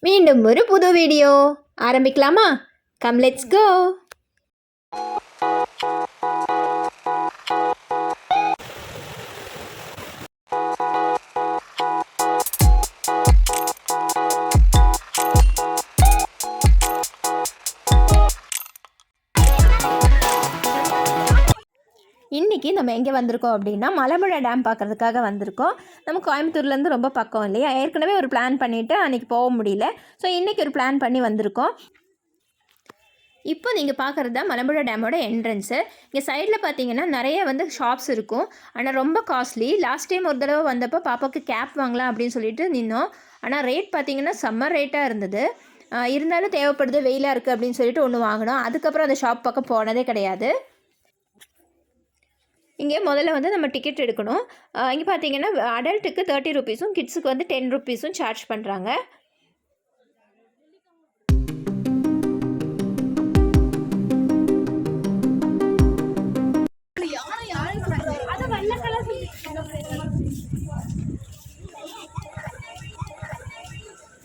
மீண்டும் ஒரு புது வீடியோ ஆரம்பிக்கலாமா? Come let's go. இன்றைக்கி நம்ம எங்கே வந்திருக்கோம் அப்படின்னா மலம்புழா டேம் பார்க்குறதுக்காக வந்திருக்கோம். நம்ம கோயம்புத்தூர்லேருந்து ரொம்ப பக்கம் இல்லையா, ஏற்கனவே ஒரு பிளான் பண்ணிவிட்டு அன்றைக்கி போக முடியல. ஸோ இன்றைக்கி ஒரு பிளான் பண்ணி வந்திருக்கோம். இப்போ நீங்கள் பார்க்குறது தான் மலம்புழா டேமோட என்ட்ரன்ஸு. இங்கே சைடில் பார்த்தீங்கன்னா நிறைய ஷாப்ஸ் இருக்கும். ஆனால் ரொம்ப காஸ்ட்லி. லாஸ்ட் டைம் ஒரு தடவை வந்தப்போ பாப்பாவுக்கு கேப் வாங்கலாம் அப்படின்னு சொல்லிட்டு நின்னோம். ஆனால் ரேட் பார்த்தீங்கன்னா செம்ம ரேட்டாக இருந்தது. இருந்தாலும் தேவைப்படுது, வெயிலாக இருக்குது அப்படின்னு சொல்லிட்டு ஒன்று வாங்கினோம். அதுக்கப்புறம் அந்த ஷாப் பக்கம் போனதே கிடையாது. இங்கே முதல்ல நம்ம டிக்கெட் எடுக்கணும். இங்கே பார்த்தீங்கன்னா அடல்ட்டுக்கு 30 ருபீஸும் கிட்ஸுக்கு 10 ருபீஸும் சார்ஜ் பண்ணுறாங்க.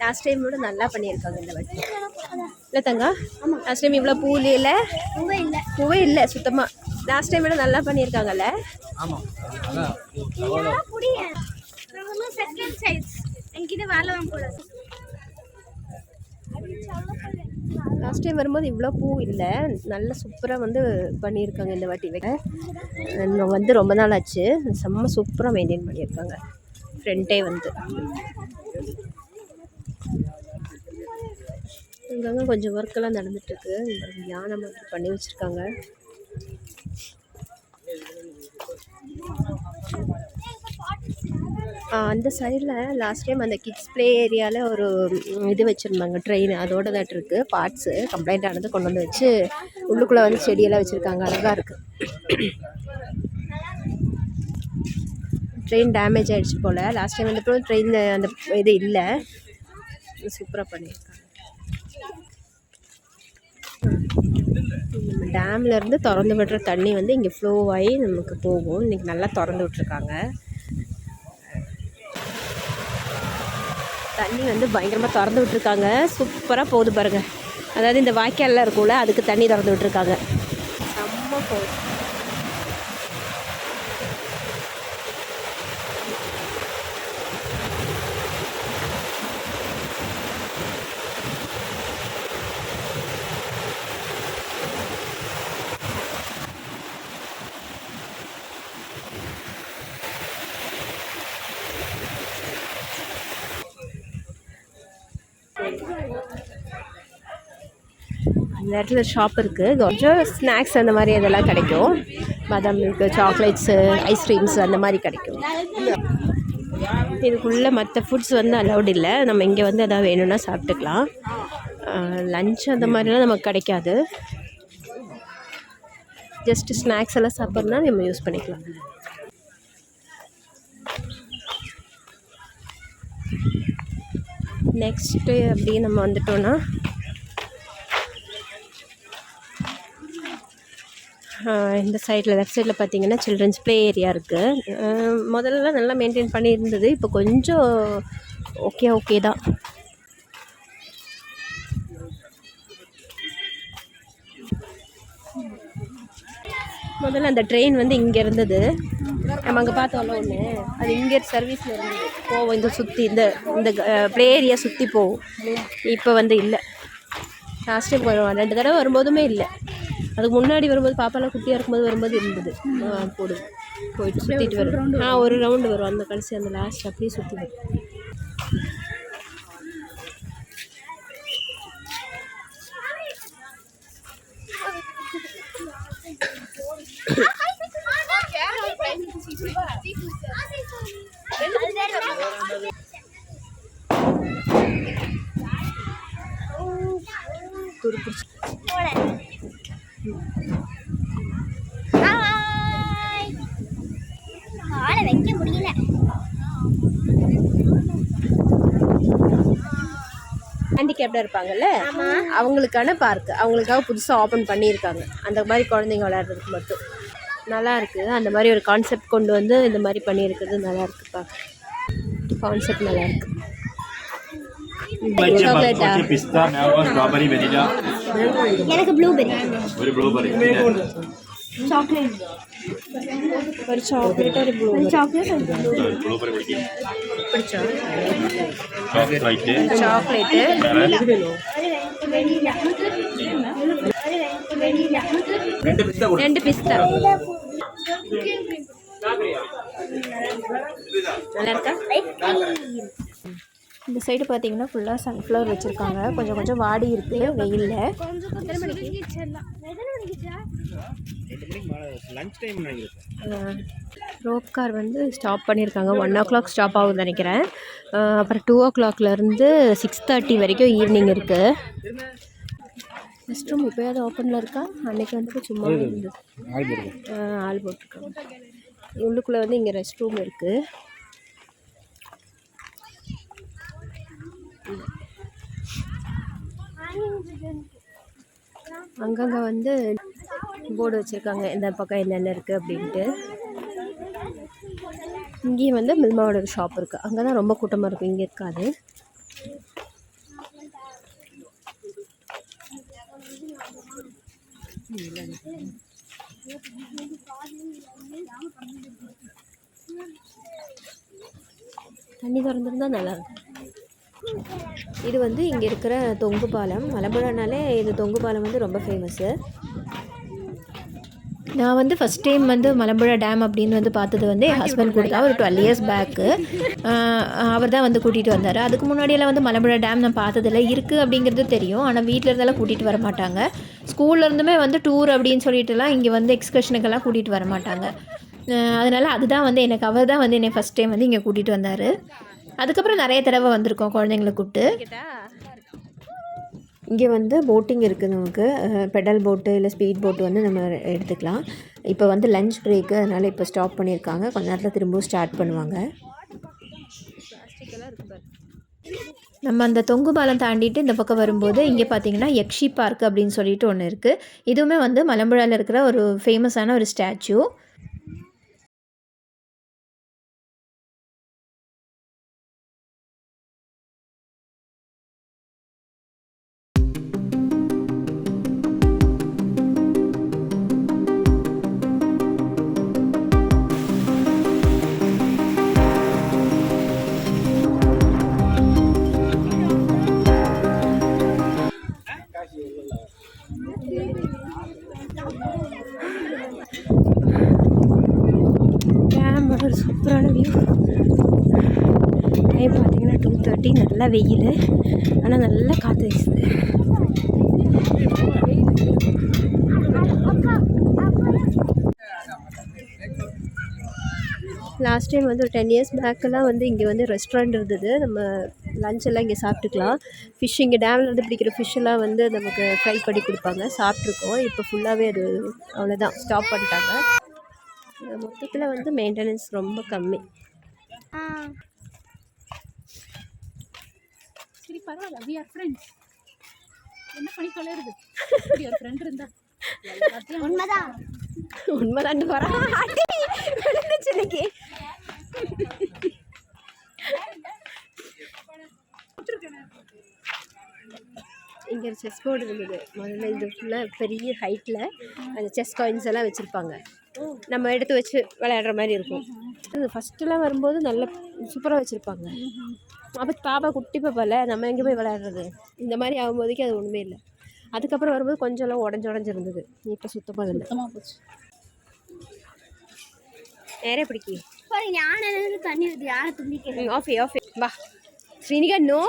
லாஸ்ட் டைம் கூட நல்லா பண்ணியிருக்காங்க இந்த வாட்டி. இல்லை தங்கா, லாஸ்ட் டைம் இவ்வளோ பூவே இல்லை சுத்தமாக. லாஸ்ட் டைம் விட நல்லா பண்ணியிருக்காங்கல்ல. லாஸ்ட் டைம் வரும்போது இவ்வளோ பூ இல்லை, நல்ல சூப்பராக பண்ணியிருக்காங்க இந்த வாட்டி. ரொம்ப நாள் ஆச்சு. செம்ம சூப்பராக மெயின்டைன் பண்ணியிருக்காங்க. ஃப்ரெண்டே இங்கங்க கொஞ்சம் ஒர்க்கெல்லாம் நடந்துட்டுருக்கு. யானை மாதிரி பண்ணி வச்சுருக்காங்க. அந்த சைடில் லாஸ்ட் டைம் அந்த கிட்ஸ் ப்ளே ஏரியாவில் ஒரு இது வச்சுருந்தாங்க, ட்ரெயின். அதோட தான் இருக்குது பார்ட்ஸு கம்ப்ளைண்ட் ஆனது கொண்டு வச்சு உள்ளுக்குள்ளே செடியெல்லாம் வச்சுருக்காங்க. அழகாக இருக்குது. ட்ரெயின் டேமேஜ் ஆகிடுச்சு போல். லாஸ்ட் டைம் வந்தப்போ ட்ரெயின் அந்த இது இல்லை. சூப்பராக பண்ணியிருக்காங்க. டேம்லேருந்து திறந்து விடுற தண்ணி இங்கே ஃப்ளோ ஆகி நமக்கு போகும். இன்றைக்கி நல்லா திறந்து விட்ருக்காங்க. தண்ணி பயங்கரமாக திறந்து விட்ருக்காங்க. சூப்பராக போகுது பாருங்கள். அதாவது இந்த வாய்க்கால்லாம் இருக்கும்ல, அதுக்கு தண்ணி திறந்து விட்ருக்காங்க. செம்ம போகுது. அந்த இடத்துல ஷாப் இருக்குது. கொஞ்சம் ஸ்நாக்ஸ் அந்த மாதிரி அதெல்லாம் கிடைக்கும். பாதாம் மில்க்கு, சாக்லேட்ஸு, ஐஸ்கிரீம்ஸ் அந்த மாதிரி கிடைக்கும். இதுக்குள்ளே மற்ற ஃபுட்ஸ் அலௌட் இல்லை. நம்ம இங்கே எதாவது வேணும்னா சாப்பிட்டுக்கலாம். லன்ச் அந்த மாதிரிலாம் நமக்கு கிடைக்காது. ஜஸ்ட்டு ஸ்நாக்ஸ் எல்லாம் சாப்பிட்றதுனா நம்ம யூஸ் பண்ணிக்கலாம். நெக்ஸ்ட்டு அப்படியே நம்ம வந்துட்டோன்னா இந்த சைடில் லெஃப்ட் சைடில் பார்த்தீங்கன்னா சில்ட்ரன்ஸ் ப்ளே ஏரியா இருக்குது. முதல்லலாம் நல்லா மெயின்டைன் பண்ணியிருந்தது. இப்போ கொஞ்சம் ஓகே தான். முதல்ல அந்த ட்ரெயின் இங்கே இருந்தது. நம்ம அங்கே பார்த்தோம்ல ஒன்று, அது இங்கே சர்வீஸில் இருந்தது. போவோம் இங்கே சுற்றி இந்த ப்ளே ஏரியா சுற்றி போவோம். இப்போ இல்லை. லாஸ்ட் டைம் 2 தடவை வரும்போதுமே இல்லை. அதுக்கு முன்னாடி வரும்போது பாப்பாலாம் குட்டியாக இருக்கும்போது இருந்தது. போயிட்டு சுற்றிட்டு வரும். ஒரு ரவுண்டு வரும். அந்த கடைசி அந்த லாஸ்ட் அப்படியே சுற்றி வரும். வைக்க முடியல. ஹேண்டிகேப்டாக இருப்பாங்கல்ல, அவங்களுக்கான பார்க் அவங்களுக்காக புதுசாக ஓப்பன் பண்ணியிருக்காங்க. அந்த மாதிரி குழந்தைங்க விளையாடுறதுக்கு மட்டும் நல்லா இருக்குது. அந்த மாதிரி ஒரு கான்செப்ட் கொண்டு இந்த மாதிரி பண்ணியிருக்கிறது நல்லா இருக்குப்பா. கான்செப்ட் நல்லா இருக்குது. சாக்லேட்டா? பிஸ்தா, மேங்கோ, ஸ்ட்ராபெரி, வெனிலா. எனக்கு ப்ளூபெரி. ஒரு ப்ளூபெரி. சாக்லேட். ஒரு சாக்லேட் ஒரு ப்ளூ. ஒரு சாக்லேட் ஒரு ப்ளூபெரி பிடிக்கும். பிடிச்சா? சாக்லேட். சாக்லேட்டு. வெனிலா. ரெண்டு பிஸ்தா. நல்லா இருக்கா? இந்த சைடு பார்த்தீங்கன்னா ஃபுல்லாக சன்ஃப்ளவர் வச்சுருக்காங்க. கொஞ்சம் கொஞ்சம் வாடி இருக்குது வெயிலில். ரோப் கார் வந்து ஸ்டாப் பண்ணியிருக்காங்க. 1 o'clock ஸ்டாப் ஆகுதுன்னு நினைக்கிறேன். அப்புறம் 2 o'clockலேருந்து 6:30 வரைக்கும் ஈவினிங் இருக்குது. ரெஸ்ட் ரூம் இப்போயாவது ஓப்பனில் இருக்கா? அன்றைக்கி வந்துட்டு சும்மா இருந்தது. ஆள் போட்டிருக்காங்க. உள்ளுக்குள்ளே வந்து இங்கே ரெஸ்ட் ரூம் இருக்குது. அங்கங்கே வந்து போர்டு வச்சுருக்காங்க இந்த பக்கம் என்னென்ன இருக்குது அப்படின்ட்டு. இங்கேயும் வந்து மில்மாவோட ஒரு ஷாப் இருக்குது. அங்கே தான் ரொம்ப கூட்டமாக இருக்கும், இங்கே இருக்காது. தண்ணி திறந்துருந்தா நல்லாயிருக்கும். இது வந்து இங்கே இருக்கிற தொங்கு பாலம். மலம்புழானாலே இது தொங்கு பாலம் வந்து ரொம்ப ஃபேமஸ்ஸு. நான் வந்து ஃபஸ்ட் டைம் வந்து மலம்புழா டேம் அப்படின்னு வந்து பார்த்தது வந்து என் ஹஸ்பண்ட் கூட தான். ஒரு 12 years பேக்கு அவர் தான் வந்து கூட்டிகிட்டு வந்தார். அதுக்கு முன்னாடியெல்லாம் வந்து மலம்புழா டேம் நான் பார்த்ததில்ல. இருக்குது அப்படிங்கிறது தெரியும், ஆனால் வீட்டில் இருந்தாலும் கூட்டிகிட்டு வர மாட்டாங்க. ஸ்கூல்லேருந்துமே வந்து டூர் அப்படின்னு சொல்லிட்டுலாம் இங்கே வந்து எக்ஸ்கர்ஷனுக்கெல்லாம் கூட்டிகிட்டு வர மாட்டாங்க. அதனால் அதுதான் வந்து எனக்கு அவர் தான் வந்து என்னை ஃபஸ்ட் டைம் வந்து இங்கே கூட்டிகிட்டு வந்தார். அதுக்கப்புறம் நிறைய தடவை வந்திருக்கோம் குழந்தைங்கள கூப்பிட்டு. இங்கே வந்து போட்டிங் இருக்குது. நமக்கு பெடல் போட்டு இல்லை ஸ்பீட் போட்டு வந்து நம்ம எடுத்துக்கலாம். இப்போ வந்து லஞ்ச் பிரேக்கு, அதனால் இப்போ ஸ்டாப் பண்ணியிருக்காங்க. கொஞ்ச நேரத்தில் திரும்பவும் ஸ்டார்ட் பண்ணுவாங்க. நம்ம அந்த தொங்கு பாலம் தாண்டிட்டு இந்த பக்கம் வரும்போது இங்கே பார்த்தீங்கன்னா யக்ஷி பார்க் அப்படின்னு சொல்லிட்டு ஒன்று இருக்குது. இதுவுமே வந்து மலம்புழாவில் இருக்கிற ஒரு ஃபேமஸான ஒரு ஸ்டாச்சு. டேமோட ஒரு சூப்பரான வியூ. டைம் பார்த்தீங்கன்னா 2:30. நல்லா வெயில், ஆனால் நல்லா காற்று வீசுது. லாஸ்ட் டைம் வந்து ஒரு 10 years பேக்கெல்லாம் வந்து இங்கே வந்து ரெஸ்டாரண்ட் இருந்தது. நம்ம லஞ்ச் எல்லாம் இங்கே சாப்பிட்டுக்கலாம். ஃபிஷ் இங்கே டேமில் வந்து பிடிக்கிற ஃபிஷ்ஷெல்லாம் வந்து நமக்கு ஃப்ரை பண்ணி கொடுப்பாங்க, சாப்பிட்ருக்கோம். இப்போ ஃபுல்லாகவே அது அவ்வளோதான், ஸ்டாப் பண்ணிட்டாங்க. மொத்தத்தில் வந்து மெயின்டெனன்ஸ் ரொம்ப கம்மி. சரி பரவாயில்ல, we are friends. என்ன பண்ணி தொலைறது? ஒரு ஃப்ரெண்ட் இருந்தா உண்மைதான். உண்மைதான். விழுந்துச்சு. இங்கே ஒரு செஸ் போர்டு இருந்தது முதல்ல. இது ஃபுல்லாக பெரிய ஹைட்டில் அந்த செஸ் காயின்ஸ் எல்லாம் வச்சுருப்பாங்க. நம்ம எடுத்து வச்சு விளையாடுற மாதிரி இருக்கும். அது ஃபஸ்ட்டெல்லாம் வரும்போது நல்ல சூப்பராக வச்சுருப்பாங்க. அப்போ பாப்பா குட்டி பாப்பால நம்ம எங்கே போய் விளையாடுறது? இந்த மாதிரி ஆகும்போதுக்கு அது ஒன்றுமே இல்லை. அதுக்கப்புறம் வரும்போது கொஞ்சம்லாம் உடஞ்சிருந்தது. இப்போ சுத்தமாக இல்லை, போச்சு. நிறைய பிடிக்கி தண்ணி வருது, யாரை துண்டிக்கிறேன். ஆஃபே வா ஸ்ரீனிகா. நோ,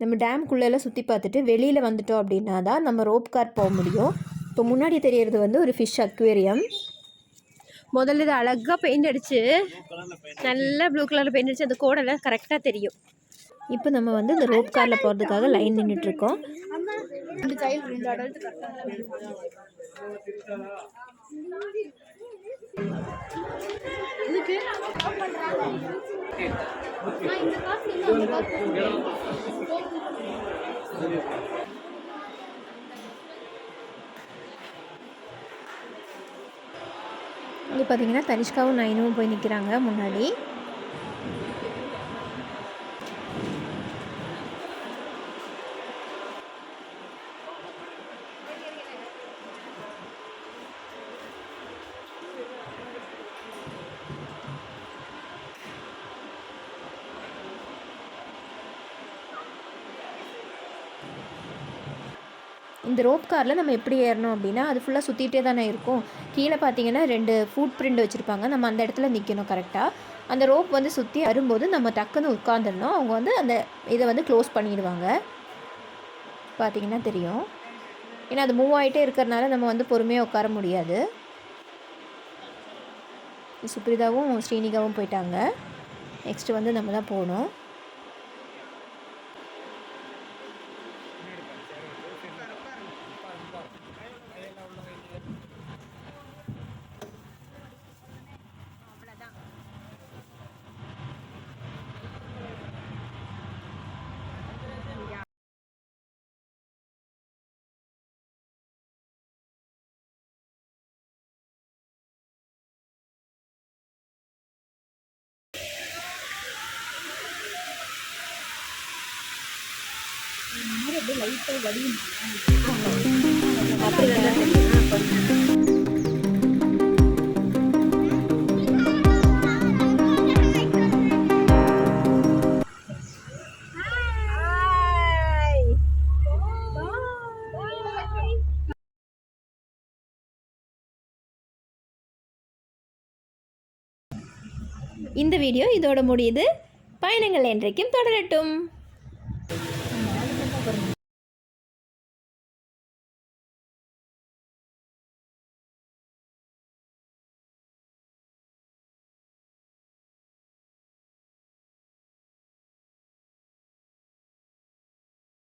நம்ம டேம்குள்ளெல்லாம் சுற்றி பார்த்துட்டு வெளியில் வந்துட்டோம் அப்படின்னா தான் நம்ம ரோப் கார் போக முடியும். இப்போ முன்னாடி தெரியறது வந்து ஒரு ஃபிஷ் அக்வேரியம். முதல்ல இது அழகாக பெயிண்ட் அடித்து, நல்லா ப்ளூ கலரில் பெயிண்ட் அடித்து அந்த கோடெல்லாம் கரெக்டாக தெரியும். இப்போ நம்ம வந்து இந்த ரோப் காரில் போகிறதுக்காக லைன் நின்றுட்டுருக்கோம். இங்கே பார்த்தீங்கன்னா தனிஷ்காவும் நைனும் போய் நிற்கிறாங்க முன்னாடி. இந்த ரோப் காரில் நம்ம எப்படி ஏறணும் அப்படின்னா அது ஃபுல்லாக சுற்றிட்டே தானே இருக்கும். கீழே பார்த்தீங்கன்னா 2 ஃபுட் பிரிண்ட் வச்சுருப்பாங்க. நம்ம அந்த இடத்துல நிற்கணும் கரெக்டாக. அந்த ரோப் வந்து சுற்றி வரும்போது நம்ம டக்குன்னு உட்காந்துடணும். அவங்க வந்து அந்த இதை வந்து க்ளோஸ் பண்ணிடுவாங்க. பார்த்தீங்கன்னா தெரியும். ஏன்னா அது மூவ் ஆகிட்டே இருக்கிறனால நம்ம வந்து பொறுமையாக உட்கார முடியாது. சுப்ரிதாவும் ஸ்ரீனிகாவும் போயிட்டாங்க. நெக்ஸ்ட்டு வந்து நம்ம தான் போகணும். அப்படி இந்த வீடியோ இதோட முடியுது. பயணங்கள் என்றைக்கும் தொடரட்டும்.